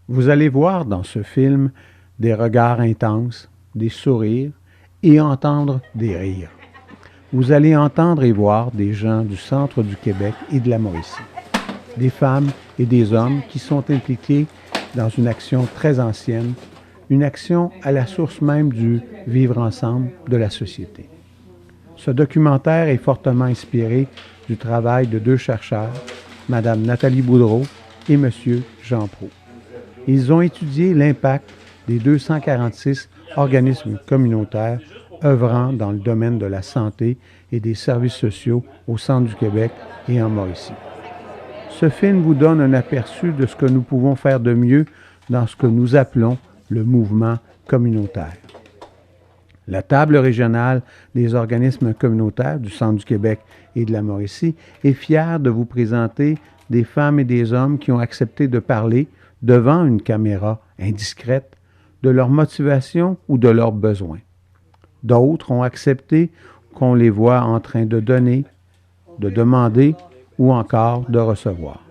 Vous allez voir dans ce film des regards intenses, des sourires et entendre des rires. Vous allez entendre et voir des gens du centre du Québec et de la Mauricie, des femmes et des hommes qui sont impliqués dans une action très ancienne, une action à la source même du vivre ensemble de la société. Ce documentaire est fortement inspiré du travail de deux chercheurs, Mme Nathalie Boudreau et M. Jean Proulx. Ils ont étudié l'impact des 246 organismes communautaires œuvrant dans le domaine de la santé et des services sociaux au centre du Québec et en Mauricie. Ce film vous donne un aperçu de ce que nous pouvons faire de mieux dans ce que nous appelons le mouvement communautaire. La table régionale des organismes communautaires du centre du Québec et de la Mauricie est fière de vous présenter des femmes et des hommes qui ont accepté de parler devant une caméra indiscrète de leur motivation ou de leurs besoins. D'autres ont accepté qu'on les voit en train de donner, de demander ou encore de recevoir.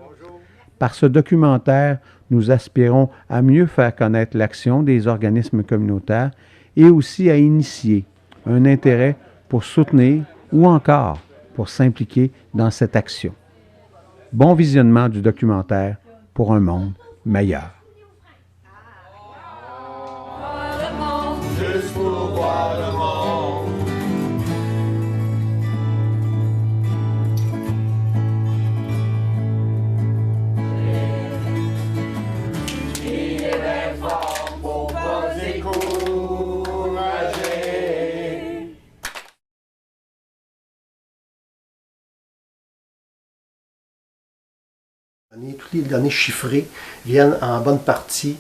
Par ce documentaire, nous aspirons à mieux faire connaître l'action des organismes communautaires et aussi à initier un intérêt pour soutenir ou encore pour s'impliquer dans cette action. Bon visionnement du documentaire pour un monde meilleur. Juste pour voir le monde. Il est bien fort pour pas se décourager. Toutes les données chiffrées viennent en bonne partie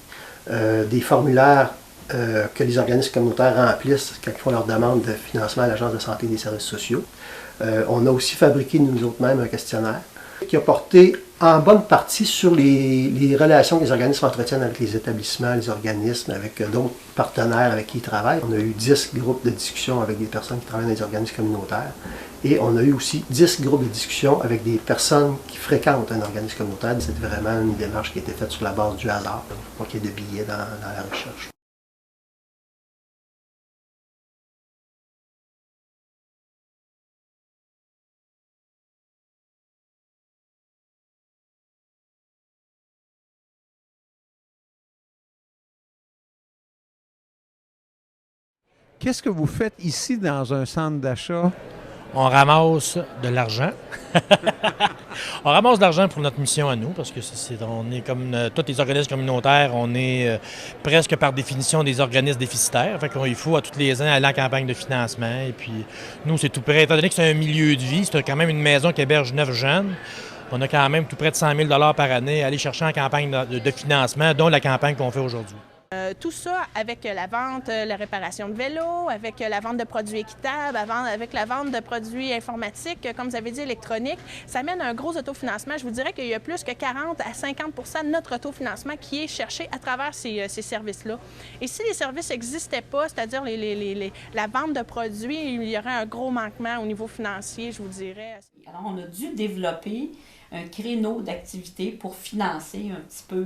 des formulaires que les organismes communautaires remplissent quand ils font leur demande de financement à l'Agence de santé et des services sociaux. On a aussi fabriqué nous autres-mêmes un questionnaire qui a porté en bonne partie sur les relations que les organismes entretiennent avec les établissements, les organismes, avec d'autres partenaires avec qui ils travaillent. On a eu 10 groupes de discussion avec des personnes qui travaillent dans les organismes communautaires. Et on a eu aussi 10 groupes de discussion avec des personnes qui fréquentent un organisme communautaire. C'est vraiment une démarche qui a été faite sur la base du hasard. Il ne faut pas qu'il y ait de billets dans la recherche. Qu'est-ce que vous faites ici dans un centre d'achat? On ramasse de l'argent. On ramasse de l'argent pour notre mission à nous, parce que on est comme tous les organismes communautaires, on est presque par définition des organismes déficitaires. Fait qu'il faut à tous les ans aller en campagne de financement. Et puis nous, c'est tout près. Étant donné que c'est un milieu de vie, c'est quand même une maison qui héberge 9 jeunes. On a quand même tout près de 100 000 par année à aller chercher en campagne de financement, dont la campagne qu'on fait aujourd'hui. Tout ça avec la vente, la réparation de vélos, avec la vente de produits équitables, avec la vente de produits informatiques, comme vous avez dit, électroniques, ça mène à un gros autofinancement. Je vous dirais qu'il y a plus que 40 à 50 de notre autofinancement qui est cherché à travers ces services-là. Et si les services n'existaient pas, c'est-à-dire la vente de produits, il y aurait un gros manquement au niveau financier, je vous dirais. Alors, on a dû développer un créneau d'activité pour financer un petit peu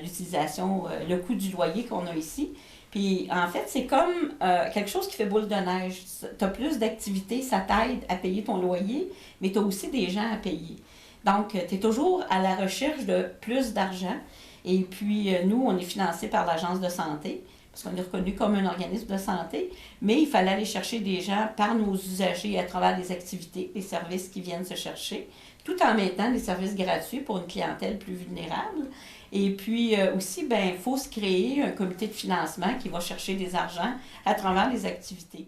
l'utilisation, le coût du loyer qu'on a ici. Puis, en fait, c'est comme quelque chose qui fait boule de neige. Tu as plus d'activités, ça t'aide à payer ton loyer, mais tu as aussi des gens à payer. Donc, tu es toujours à la recherche de plus d'argent. Et puis, nous, on est financé par l'Agence de santé, parce qu'on est reconnu comme un organisme de santé, mais il fallait aller chercher des gens par nos usagers à travers des activités, des services qui viennent se chercher, tout en mettant des services gratuits pour une clientèle plus vulnérable. Et puis aussi, il faut se créer un comité de financement qui va chercher des argents à travers les activités.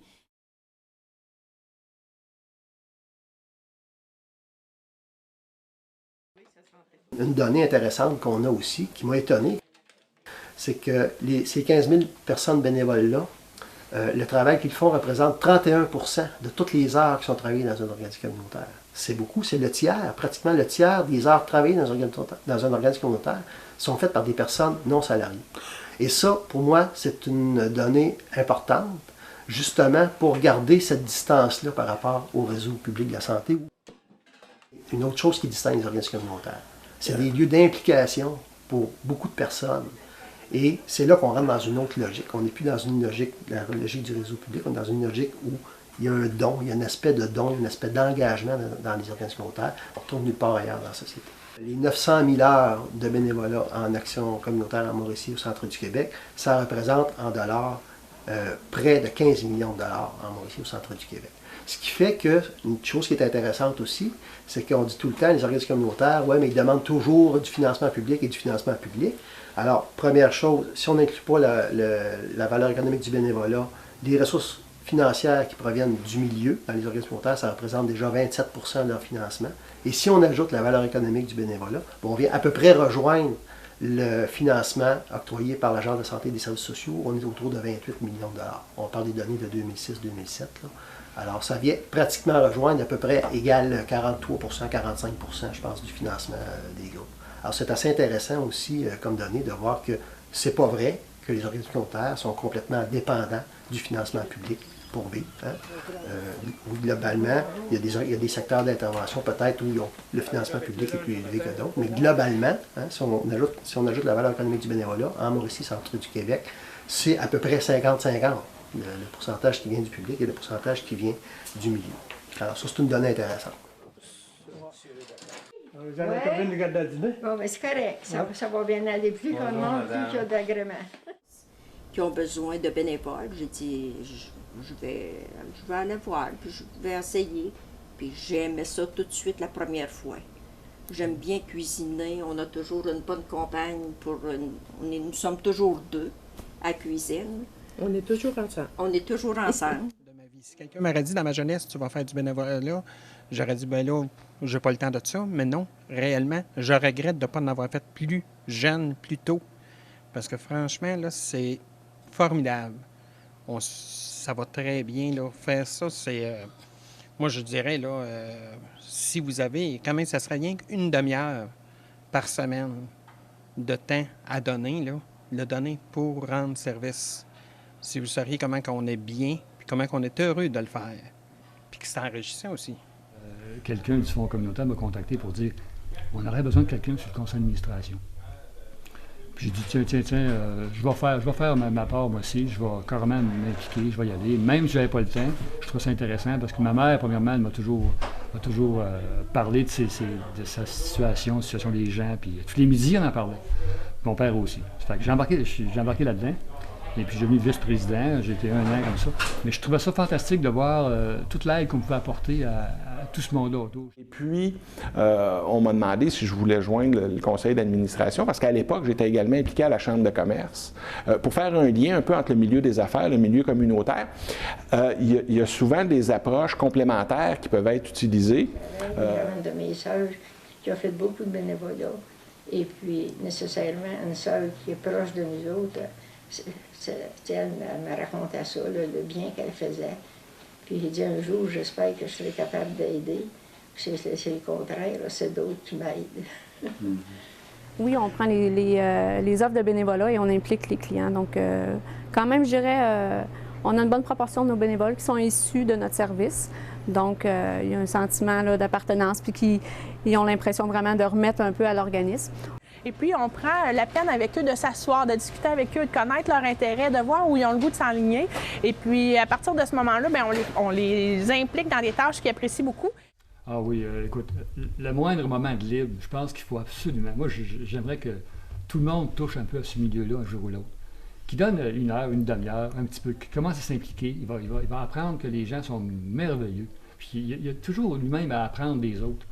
Une donnée intéressante qu'on a aussi, qui m'a étonné, c'est que ces 15 000 personnes bénévoles-là, le travail qu'ils font représente 31 % de toutes les heures qui sont travaillées dans un organisme communautaire. C'est beaucoup, c'est le tiers, pratiquement le tiers des heures travaillées dans un organisme communautaire sont faites par des personnes non salariées. Et ça, pour moi, c'est une donnée importante, justement pour garder cette distance-là par rapport au réseau public de la santé. Une autre chose qui distingue les organismes communautaires, c'est des lieux d'implication pour beaucoup de personnes. Et c'est là qu'on rentre dans une autre logique. On n'est plus dans une logique, la logique du réseau public, on est dans une logique où il y a un don, il y a un aspect de don, un aspect d'engagement dans les organismes communautaires. On retourne nulle part ailleurs dans la société. Les 900 000 heures de bénévolat en action communautaire en Mauricie, au centre du Québec, ça représente en dollars près de 15 millions de dollars en Mauricie, au centre du Québec. Ce qui fait que, une chose qui est intéressante aussi, c'est qu'on dit tout le temps, les organismes communautaires, ouais, mais ils demandent toujours du financement public et du financement public. Alors, première chose, si on n'inclut pas la valeur économique du bénévolat, les ressources financières qui proviennent du milieu dans les organismes communautaires, ça représente déjà 27 % de leur financement. Et si on ajoute la valeur économique du bénévolat, on vient à peu près rejoindre le financement octroyé par l'Agence de santé et des services sociaux. On est autour de 28 millions de dollars. On parle des données de 2006-2007. Alors, ça vient pratiquement rejoindre à peu près égal 43 %, 45 %, je pense, du financement des groupes. Alors, c'est assez intéressant aussi comme donnée de voir que c'est pas vrai que les organismes communautaires sont complètement dépendants du financement public pour vivre. Hein. Globalement, il y a des secteurs d'intervention peut-être où le financement public est plus élevé que d'autres, mais globalement, hein, si on ajoute la valeur économique du bénévolat, en Mauricie, centre du Québec, c'est à peu près 50-50, le pourcentage qui vient du public et le pourcentage qui vient du milieu. Alors ça, c'est une donnée intéressante. Vous allez être venu regarder le dîner? Bon, mais c'est correct. Ça va bien aller. Plus qu'on monte, plus qu'il y a d'agréments. Qui ont besoin de bénévoles. J'ai dit, je vais aller voir, puis je vais essayer. Puis j'ai aimé ça tout de suite la première fois. J'aime bien cuisiner. On a toujours une bonne compagne. Nous sommes toujours deux à la cuisine. On est toujours ensemble. On est toujours ensemble. De ma vie. Si quelqu'un m'aurait dit dans ma jeunesse, tu vas faire du bénévolat, j'aurais dit, ben là, j'ai pas le temps de ça. Mais non, réellement, je regrette de ne pas en avoir fait plus jeune, plus tôt. Parce que franchement, là, c'est formidable. Ça va très bien, là. Faire ça, c'est... moi, je dirais, là, si vous avez, quand même, ça serait rien qu'une demi-heure par semaine de temps à donner, là, le donner pour rendre service. Si vous sauriez comment on est bien, puis comment on est heureux de le faire, puis que c'est enrichissant aussi. Quelqu'un du Fonds communautaire m'a contacté pour dire on aurait besoin de quelqu'un sur le conseil d'administration. Puis j'ai dit tiens, je vais faire ma part moi aussi, je vais carrément m'impliquer, je vais y aller. Même si je n'avais pas le temps, je trouve ça intéressant parce que ma mère, premièrement, elle m'a toujours parlé de sa situation des gens, puis tous les midis, on en parlait. Mon père aussi. Ça fait que j'ai embarqué là-dedans. Et puis, je suis devenu vice-président, j'ai été 1 an comme ça. Mais je trouvais ça fantastique de voir toute l'aide qu'on pouvait apporter à tout ce monde-là autour. Et puis, on m'a demandé si je voulais joindre le conseil d'administration, parce qu'à l'époque, j'étais également impliqué à la Chambre de commerce, pour faire un lien un peu entre le milieu des affaires et le milieu communautaire. Il y a souvent des approches complémentaires qui peuvent être utilisées. Une de mes sœurs qui a fait beaucoup de bénévolat, et puis nécessairement une sœur qui est proche de nous autres, elle me racontait ça, le bien qu'elle faisait. Puis j'ai dit un jour, j'espère que je serai capable d'aider. C'est le contraire, c'est d'autres qui m'aident. Oui, on prend les offres de bénévolat et on implique les clients. Donc, quand même, je dirais, on a une bonne proportion de nos bénévoles qui sont issus de notre service. Donc, il y a un sentiment d'appartenance, puis ils ont l'impression vraiment de remettre un peu à l'organisme. Et puis, on prend la peine avec eux de s'asseoir, de discuter avec eux, de connaître leurs intérêts, de voir où ils ont le goût de s'enligner. Et puis, à partir de ce moment-là, bien, on les implique dans des tâches qu'ils apprécient beaucoup. Ah oui, écoute, le moindre moment de libre, je pense qu'il faut absolument... Moi, j'aimerais que tout le monde touche un peu à ce milieu-là un jour ou l'autre. Qui donne 1 heure, une demi-heure, un petit peu, qui commence à s'impliquer. Il va apprendre que les gens sont merveilleux. Puis il y a toujours lui-même à apprendre des autres.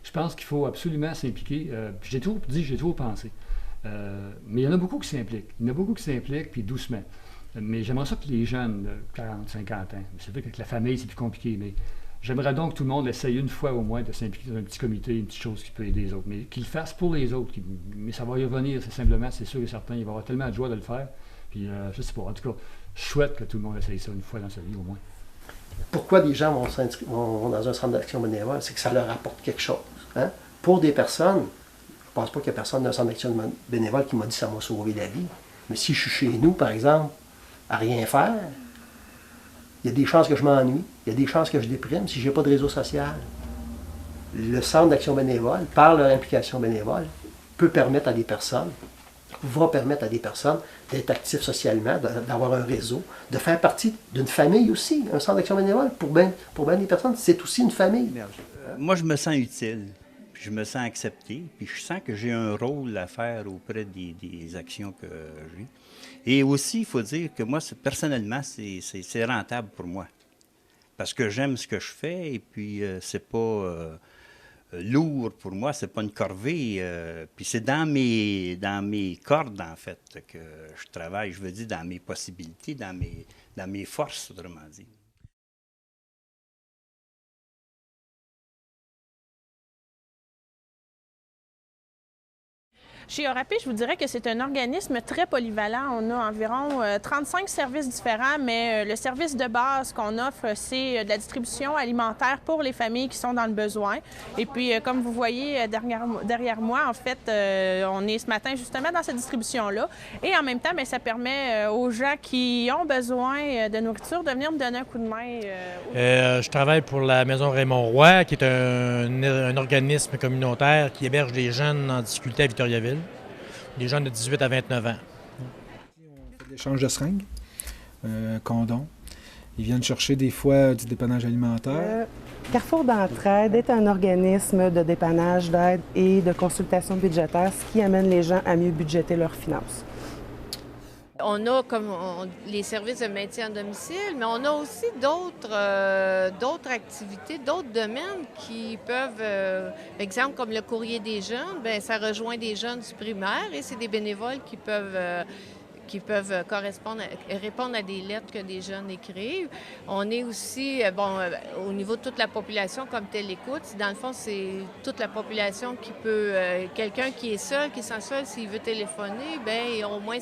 Je pense qu'il faut absolument s'impliquer. J'ai toujours pensé. Mais il y en a beaucoup qui s'impliquent. Puis doucement. Mais j'aimerais ça que les jeunes de 40, 50 ans, c'est vrai qu'avec la famille, c'est plus compliqué, mais j'aimerais donc que tout le monde essaye une fois au moins de s'impliquer dans un petit comité, une petite chose qui peut aider les autres. Mais qu'ils le fassent pour les autres. Mais ça va y revenir, c'est simplement, c'est sûr et certain. Il va y avoir tellement de joie de le faire. Puis je sais pas. En tout cas, je souhaite que tout le monde essaye ça une fois dans sa vie au moins. Pourquoi des gens vont dans un centre d'action bénévole? C'est que ça leur apporte quelque chose. Hein? Pour des personnes, je ne pense pas qu'il y a personne dans un centre d'action bénévole qui m'a dit que ça m'a sauvé la vie. Mais si je suis chez nous, par exemple, à rien faire, il y a des chances que je m'ennuie, il y a des chances que je déprime si je n'ai pas de réseau social. Le centre d'action bénévole, par leur implication bénévole, peut permettre à des personnes, va permettre à des personnes d'être actifs socialement, d'avoir un réseau, de faire partie d'une famille aussi. Un centre d'action bénévole, pour bien des personnes, c'est aussi une famille. Moi, je me sens utile, puis je me sens accepté, puis je sens que j'ai un rôle à faire auprès des actions que j'ai. Et aussi, il faut dire que moi, personnellement, c'est rentable pour moi. Parce que j'aime ce que je fais, et puis c'est pas lourd pour moi, c'est pas une corvée. Puis c'est dans mes cordes, en fait, que je travaille, je veux dire, dans mes possibilités, dans mes forces, autrement dit. Chez Orapi, je vous dirais que c'est un organisme très polyvalent. On a environ 35 services différents, mais le service de base qu'on offre, c'est de la distribution alimentaire pour les familles qui sont dans le besoin. Et puis, comme vous voyez derrière moi, en fait, on est ce matin justement dans cette distribution-là. Et en même temps, bien, ça permet aux gens qui ont besoin de nourriture de venir me donner un coup de main. Je travaille pour la Maison Raymond-Roy, qui est un organisme communautaire qui héberge des jeunes en difficulté à Victoriaville. Des jeunes de 18 à 29 ans. On fait de l'échange de seringues, condoms. Ils viennent chercher des fois du dépannage alimentaire. Carrefour d'entraide est un organisme de dépannage, d'aide et de consultation budgétaire, ce qui amène les gens à mieux budgéter leurs finances. On a les services de maintien à domicile, mais on a aussi d'autres activités, d'autres domaines qui peuvent, par exemple comme le courrier des jeunes, bien, ça rejoint des jeunes du primaire et c'est des bénévoles qui peuvent répondre à des lettres que des jeunes écrivent. On est aussi, au niveau de toute la population comme Télécoute, dans le fond, c'est toute la population qui peut, quelqu'un qui est seul, qui se sent seul, s'il veut téléphoner, bien, au moins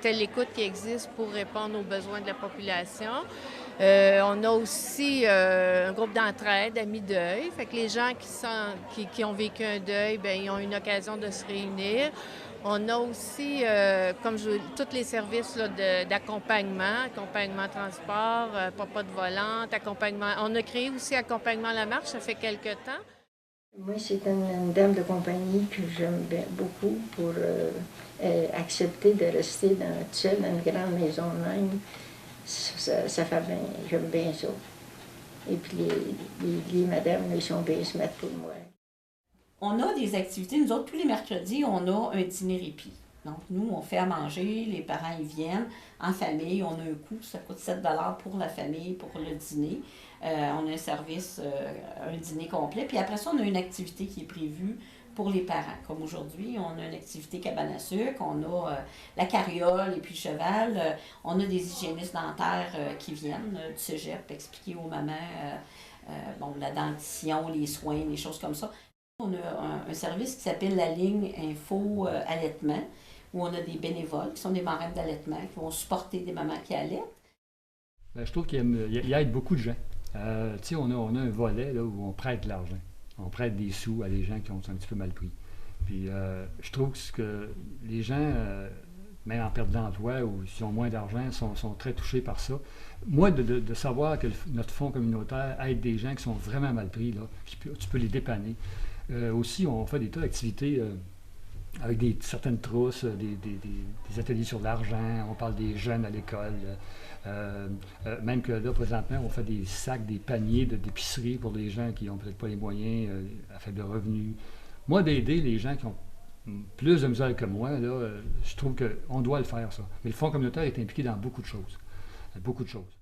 Télécoute qui existe pour répondre aux besoins de la population. On a aussi un groupe d'entraide, Amis Deuil. Fait que les gens qui ont vécu un deuil, bien, ils ont une occasion de se réunir. On a aussi, tous les services d'accompagnement, accompagnement transport, papa de volante, accompagnement. On a créé aussi accompagnement à la marche, ça fait quelque temps. Moi, c'est une dame de compagnie que j'aime beaucoup pour accepter de rester seule dans une grande maison même. Ça fait bien, j'aime bien ça. Et puis les madames, ils sont bien se mettre pour moi. On a des activités, nous autres, tous les mercredis, on a un dîner répit. Donc, nous, on fait à manger, les parents, ils viennent en famille, on a un coût, ça coûte 7 $ pour la famille, pour le dîner. On a un service, un dîner complet. Puis après ça, on a une activité qui est prévue pour les parents. Comme aujourd'hui, on a une activité cabane à sucre, on a la carriole et puis le cheval. On a des hygiénistes dentaires qui viennent du cégep expliquer aux mamans la dentition, les soins, les choses comme ça. On a un service qui s'appelle la ligne Info Allaitement, où on a des bénévoles qui sont des marraines d'allaitement, qui vont supporter des mamans qui allaitent. Je trouve qu'il aide beaucoup de gens. On a un volet là, où on prête de l'argent. On prête des sous à des gens qui ont un petit peu mal pris. Puis je trouve que les gens, même en perte d'emploi ou s'ils ont moins d'argent, sont très touchés par ça. Moi, de savoir que notre fonds communautaire aide des gens qui sont vraiment mal pris, là, tu peux les dépanner. Aussi, on fait des tas d'activités avec certaines trousses, des ateliers sur l'argent, on parle des jeunes à l'école. Même que là, présentement, on fait des sacs, des paniers d'épicerie pour les gens qui n'ont peut-être pas les moyens, à faible revenu. Moi, d'aider les gens qui ont plus de misère que moi, là, je trouve qu'on doit le faire, ça. Mais le fonds communautaire est impliqué dans beaucoup de choses. Beaucoup de choses.